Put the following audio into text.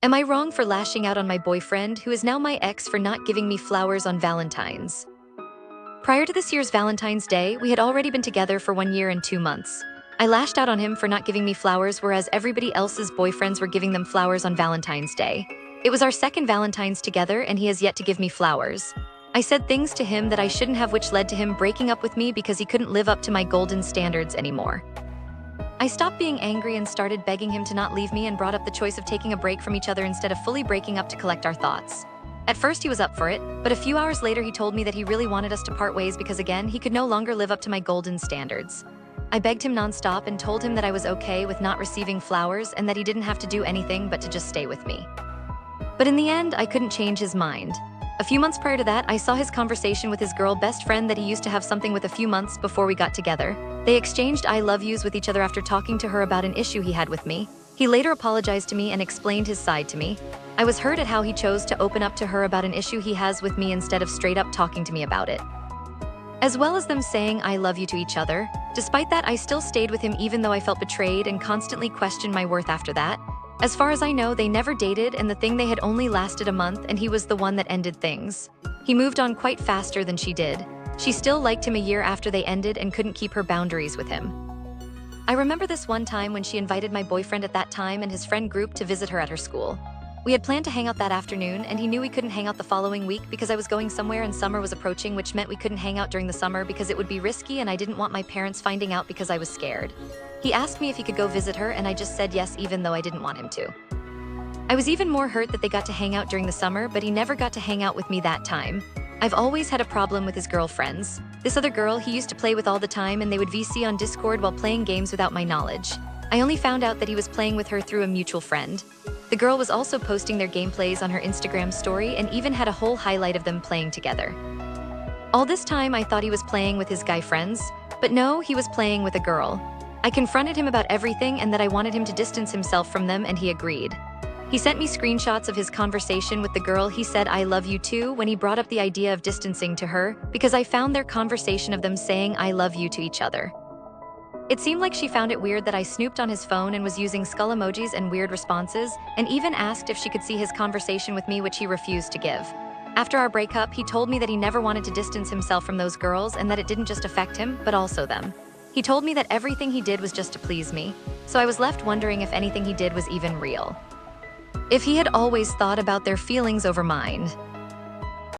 Am I wrong for lashing out on my boyfriend, who is now my ex, for not giving me flowers on Valentine's? Prior to this year's Valentine's Day, we had already been together for 1 year and 2 months. I lashed out on him for not giving me flowers, whereas everybody else's boyfriends were giving them flowers on Valentine's Day. It was our second Valentine's together, and he has yet to give me flowers. I said things to him that I shouldn't have, which led to him breaking up with me because he couldn't live up to my golden standards anymore. I stopped being angry and started begging him to not leave me, and brought up the choice of taking a break from each other instead of fully breaking up to collect our thoughts. At first he was up for it, but a few hours later he told me that he really wanted us to part ways because, again, he could no longer live up to my golden standards. I begged him nonstop and told him that I was okay with not receiving flowers and that he didn't have to do anything but to just stay with me. But in the end, I couldn't change his mind. A few months prior to that, I saw his conversation with his girl best friend that he used to have something with a few months before we got together. They exchanged I love yous with each other after talking to her about an issue he had with me. He later apologized to me and explained his side to me. I was hurt at how he chose to open up to her about an issue he has with me instead of straight up talking to me about it. As well as them saying I love you to each other. Despite that, I still stayed with him even though I felt betrayed and constantly questioned my worth after that. As far as I know, they never dated, and the thing they had only lasted a month, and he was the one that ended things. He moved on quite faster than she did. She still liked him a year after they ended and couldn't keep her boundaries with him. I remember this one time when she invited my boyfriend at that time and his friend group to visit her at her school. We had planned to hang out that afternoon, and he knew we couldn't hang out the following week because I was going somewhere and summer was approaching, which meant we couldn't hang out during the summer because it would be risky and I didn't want my parents finding out because I was scared. He asked me if he could go visit her, and I just said yes even though I didn't want him to. I was even more hurt that they got to hang out during the summer, but he never got to hang out with me that time. I've always had a problem with his girlfriends. This other girl he used to play with all the time, and they would VC on Discord while playing games without my knowledge. I only found out that he was playing with her through a mutual friend. The girl was also posting their gameplays on her Instagram story and even had a whole highlight of them playing together. All this time I thought he was playing with his guy friends, but no, he was playing with a girl. I confronted him about everything and that I wanted him to distance himself from them, and he agreed. He sent me screenshots of his conversation with the girl he said I love you to when he brought up the idea of distancing to her, because I found their conversation of them saying I love you to each other. It seemed like she found it weird that I snooped on his phone and was using skull emojis and weird responses, and even asked if she could see his conversation with me, which he refused to give. After our breakup, he told me that he never wanted to distance himself from those girls and that it didn't just affect him, but also them. He told me that everything he did was just to please me, so I was left wondering if anything he did was even real. If he had always thought about their feelings over mine.